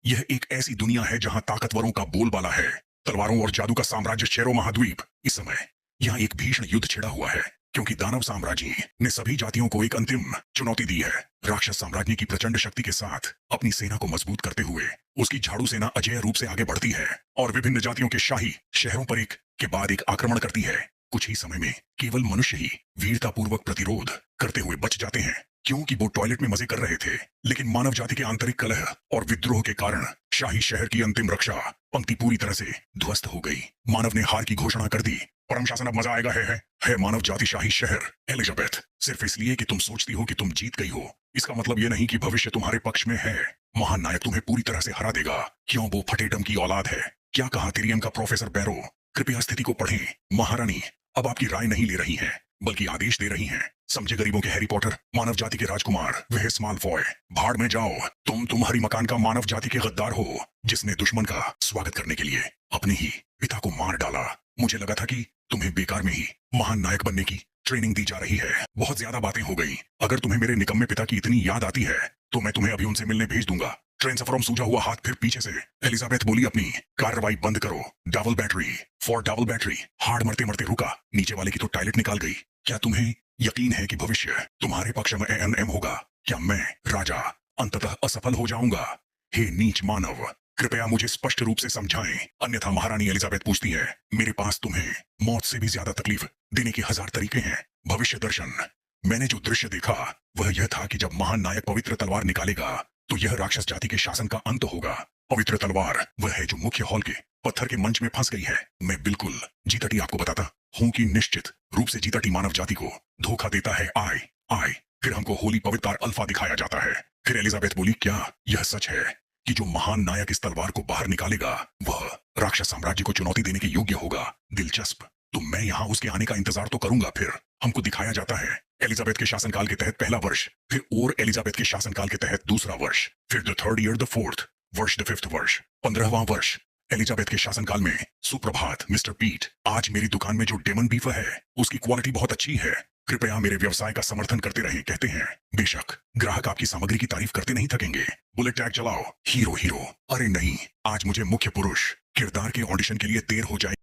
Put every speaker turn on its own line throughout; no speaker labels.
यह एक ऐसी दुनिया है जहां ताकतवरों का बोलबाला है, तलवारों और जादू का साम्राज्य शेरो महाद्वीप। इस समय यहाँ एक भीषण युद्ध छिड़ा हुआ है, क्योंकि दानव साम्राज्य ने सभी जातियों को एक अंतिम चुनौती दी है। राक्षस साम्राज्य की प्रचंड शक्ति के साथ अपनी सेना को मजबूत करते हुए उसकी झाड़ू सेना अजेय रूप से आगे बढ़ती है और विभिन्न जातियों के शाही शहरों पर एक के बाद एक आक्रमण करती है। कुछ ही समय में केवल मनुष्य ही वीरतापूर्वक प्रतिरोध करते हुए बच जाते हैं, क्योंकि वो टॉयलेट में मजे कर रहे थे। लेकिन मानव जाति के आंतरिक कलह और विद्रोह के कारण शाही शहर की अंतिम रक्षा पंक्ति पूरी तरह से ध्वस्त हो गई। मानव ने हार की घोषणा कर दी। परम शासन, अब मजा आएगा। है मानव जाति शाही शहर एलिजाबेथ। सिर्फ इसलिए कि तुम सोचती हो कि तुम जीत गई हो, इसका मतलब यह नहीं कि भविष्य तुम्हारे पक्ष में है। महान नायक तुम्हें पूरी तरह से हरा देगा, क्यों वो फटेडम की औलाद है। क्या कहा तिरियम का प्रोफेसर बैरो। कृपया स्थिति को पढ़ें। महारानी अब आपकी राय नहीं ले रही है, बल्कि आदेश दे रही हैं। समझे गरीबों के हैरी पॉटर, मानव जाति के राजकुमार वह स्मालफॉय। भाड़ में जाओ। तुम्हारी मकान का मानव जाति के गद्दार हो, जिसने दुश्मन का स्वागत करने के लिए अपने ही पिता को मार डाला। मुझे लगा था कि तुम्हें बेकार में ही महान नायक बनने की ट्रेनिंग दी जा रही है। बहुत ज्यादा बातें हो गई। अगर तुम्हें मेरे निकम्मे पिता की इतनी याद आती है तो मैं तुम्हें अभी उनसे मिलने भेज दूंगा। ट्रेन सफर सूझा हुआ हाथ फिर पीछे से एलिजाबेथ बोली, अपनी कार्रवाई बंद करो। Double battery for double battery. Hard मरते मरते रुका। नीचे वाले की तो टॉयलेट निकाल गई। क्या तुम्हें यकीन है कि भविष्य तुम्हारे पक्ष में एएनएम होगा? क्या मैं राजा अंततः असफल हो जाऊंगा? हे नीच मानव, कृपया मुझे स्पष्ट रूप से समझाएं, अन्यथा महारानी एलिजाबेथ पूछती है, मेरे पास तुम्हें मौत से भी ज्यादा तकलीफ देने के 1000 तरीके हैं। भविष्य दर्शन। मैंने जो दृश्य देखा वह यह था कि जब महान नायक पवित्र तलवार निकालेगा तो यह राक्षस जाति के शासन का अंत होगा। पवित्र तलवार वह है जो मुख्य हॉल के पत्थर के मंच में फंस गई है। मैं बिल्कुल जीतटी आपको बताता हूं कि निश्चित रूप से जीतटी मानव जाति को धोखा देता है। आई फिर हमको होली पवित्र अल्फा दिखाया जाता है। फिर एलिजाबेथ बोली, क्या यह सच है कि जो महान नायक इस तलवार को बाहर निकालेगा वह राक्षस साम्राज्य को चुनौती देने के योग्य होगा? दिलचस्प। तो मैं यहाँ उसके आने का इंतजार तो करूंगा। फिर हमको दिखाया जाता है एलिजाबेथ के शासनकाल के तहत पहला वर्ष, फिर और एलिजाबेथ के शासनकाल के तहत दूसरा वर्ष, फिर the third year, the fourth वर्ष, द फिफ्थ वर्ष, 15वां वर्ष। एलिजाबेथ के शासनकाल में सुप्रभात मिस्टर पीट। आज मेरी दुकान में जो डेमन बीफ है उसकी क्वालिटी बहुत अच्छी है। कृपया मेरे व्यवसाय का समर्थन करते रहें, कहते हैं। बेशक ग्राहक आपकी सामग्री की तारीफ करते नहीं थकेंगे। बुलेट टैग चलाओ। हीरो। अरे नहीं, आज मुझे मुख्य पुरुष किरदार के ऑडिशन के लिए देर हो जाए।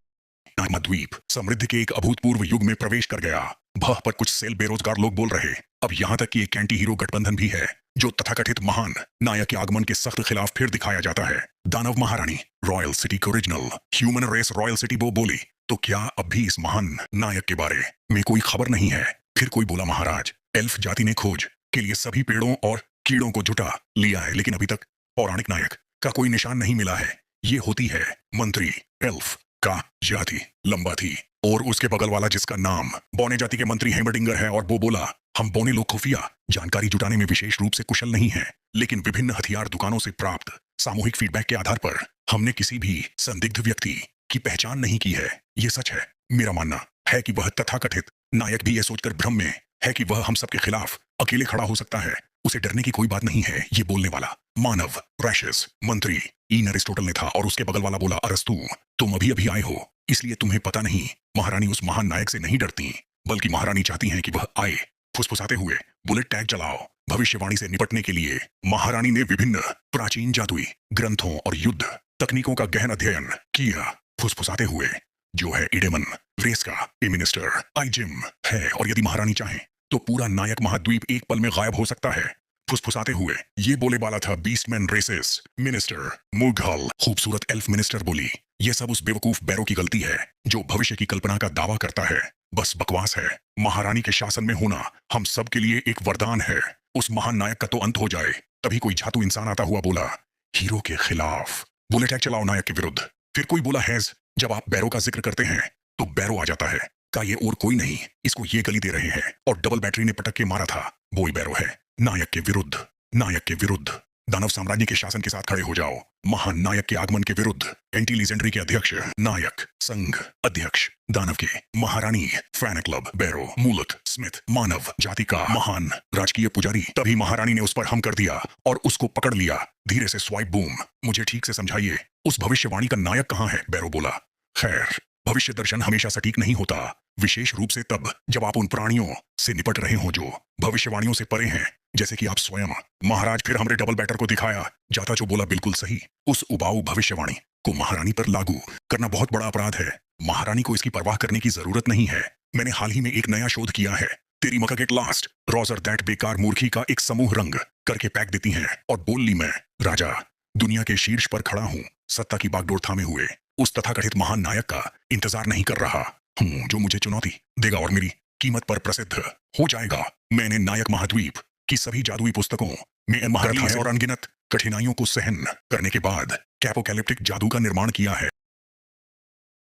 द्वीप समृद्धि के एक अभूतपूर्व युग में प्रवेश कर गया। भह पर कुछ सेल बेरोजगार लोग बोल रहे। अब यहाँ तक कि एक एंटी हीरो गठबंधन भी है, जो तथाकथित महान नायक के आगमन के सख्त खिलाफ फिर दिखाया जाता है। दानव महारानी रॉयल सिटी के original human race royal city वो बोली, तो क्या अब भी इस महान नायक के बारे में कोई खबर नहीं है? फिर कोई बोला, महाराज एल्फ जाति ने खोज के लिए सभी पेड़ों और कीड़ों को जुटा लिया है, लेकिन अभी तक पौराणिक नायक का कोई निशान नहीं मिला है। ये होती है मंत्री एल्फ का जाति लंबा थी, और उसके बगल वाला जिसका नाम बौने जाति के मंत्री हेमरडिंगर है, और वो बोला, हम बौने लोग खुफिया जानकारी जुटाने में विशेष रूप से कुशल नहीं है, लेकिन विभिन्न हथियार दुकानों से प्राप्त सामूहिक फीडबैक के आधार पर हमने किसी भी संदिग्ध व्यक्ति की पहचान नहीं की है। ये सच है। मेरा मानना है कि वह तथाकथित नायक भी यह सोचकर भ्रम में है कि वह हम सबके खिलाफ अकेले खड़ा हो सकता है। उसे डरने की कोई बात नहीं है। ये बोलने वाला मानव रैशस मंत्री इन अरिस्टोटल ने था, और उसके बगल वाला बोला, अरस्तु तुम अभी अभी आए हो, इसलिए तुम्हें पता नहीं। महारानी उस महान नायक से नहीं डरती, बल्कि महारानी चाहती हैं कि वह आए। फुसफुसाते हुए बुलेट टैग चलाओ। भविष्यवाणी से निपटने के लिए महारानी ने विभिन्न प्राचीन जादुई ग्रंथों और युद्ध तकनीकों का गहन अध्ययन किया। फुसफुसाते हुए, जो है इडेमन रेस का ए मिनिस्टर आइजिम है, और यदि महारानी चाहे तो पूरा नायक महाद्वीप एक पल में गायब हो सकता है। फुसफुसाते हुए ये बोले वाला था बीस्टमैन रेसेस मिनिस्टर मुघल। खूबसूरत एल्फ मिनिस्टर बोली, ये सब उस बेवकूफ बैरो की गलती है जो भविष्य की कल्पना का दावा करता है। बस बकवास है। महारानी के शासन में होना हम सब के लिए एक वरदान है। उस महान नायक का तो अंत हो जाए। तभी कोई झातु इंसान आता हुआ बोला, हीरो के खिलाफ बुलेट टैग चलाओ नायक के विरुद्ध। फिर कोई बोला, हैज जब आप बैरो का जिक्र करते हैं तो बैरो आ जाता है। का ये और कोई नहीं, इसको ये गली दे रहे हैं, और डबल बैटरी ने पटक के मारा था, वो ही बैरो है। नायक के विरुद्ध, नायक के विरुद्ध। दानव साम्राज्य के शासन के साथ खड़े हो जाओ। महान नायक के आगमन के विरुद्ध। एंटी लीजेंडरी के अध्यक्ष नायक संघ अध्यक्ष दानव के महारानी फैन क्लब बैरो मूलत स्मिथ मानव जाति का महान राजकीय पुजारी। तभी महारानी ने उस पर हम कर दिया और उसको पकड़ लिया। धीरे से स्वाइप बूम। मुझे ठीक से समझाइए, उस भविष्यवाणी का नायक कहाँ है? बैरो बोला, खैर भविष्य दर्शन हमेशा सटीक नहीं होता, विशेष रूप से तब जब आप उन प्राणियों से निपट रहे हो जो भविष्यवाणियों से परे हैं। जैसे कि आप स्वयं। महाराज फिर हमरे डबल बैटर को दिखाया जाता जो बोला बिल्कुल सही। उस उबाऊ भविष्यवाणी को महारानी पर लागू करना बहुत बड़ा अपराध है। महारानी को इसकी परवाह करने की जरूरत नहीं है। मैंने हाल ही में एक नया शोध किया है। तेरी मका गेट लास्ट रोजर दैट बेकार मूर्खी का एक समूह रंग करके पैक देती हैं और बोल ली मैं राजा दुनिया के शीर्ष पर खड़ा हूँ, सत्ता की बागडोर थामे हुए उस तथाकथित महान नायक का इंतजार नहीं कर रहा हूँ जो मुझे चुनौती देगा और मेरी कीमत पर प्रसिद्ध हो जाएगा। मैंने नायक महाद्वीप की सभी जादुई पुस्तकों में महारथी और अनगिनत कठिनाइयों को सहन करने के बाद कैपोकैलिप्टिक जादू का निर्माण किया है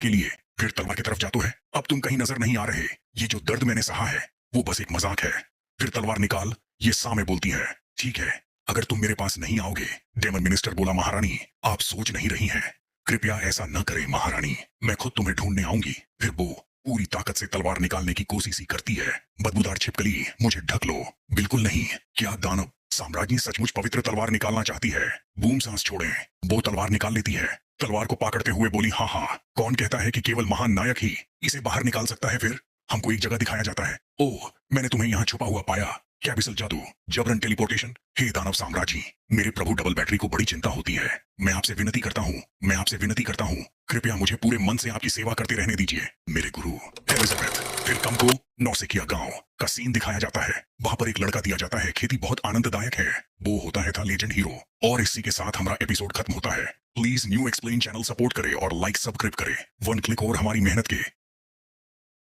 के लिए। फिर तलवार की तरफ जा तो है, अब तुम कहीं नजर नहीं आ रहे। ये जो दर्द मैंने सहा है वो बस एक मजाक है। फिर तलवार निकाल, ये सामे बोलती है। ठीक है, अगर तुम मेरे पास नहीं आओगे। डेमन मिनिस्टर बोला महारानी आप सोच नहीं रही हैं। कृपया ऐसा न करें महारानी, मैं खुद तुम्हें ढूंढने आऊंगी। फिर वो पूरी ताकत से तलवार निकालने की कोशिश ही करती है। बदबूदार छिपकली मुझे ढक लो। बिल्कुल नहीं, क्या दानव साम्राज्ञी सचमुच पवित्र तलवार निकालना चाहती है? बूम सांस छोड़े, वो तलवार निकाल लेती है। तलवार को पकड़ते हुए बोली हाँ हाँ, कौन कहता है कि केवल महान नायक ही इसे बाहर निकाल सकता है? फिर हमको एक जगह दिखाया जाता है। ओह, मैंने तुम्हें यहाँ छुपा हुआ पाया। क्या बिसल जादू, जबरन टेलीपोर्टेशन। हे दानव साम्राज्य, मेरे प्रभु डबल बैटरी को बड़ी चिंता होती है। मैं आपसे विनती करता हूँ, मैं आपसे विनती करता हूँ, कृपया मुझे पूरे मन से आपकी सेवा करते रहने दीजिए मेरे गुरु एलिजाबेथ। फिर कम को नौसिखिया गांव का सीन दिखाया जाता है। वहां पर एक लड़का दिया जाता है। खेती बहुत आनंददायक है। वो होता है था लेजेंड हीरो। और इसी के साथ हमारा एपिसोड खत्म होता है। Please new explain channel support करें और लाइक सब्सक्राइब करें। वन क्लिक और हमारी मेहनत के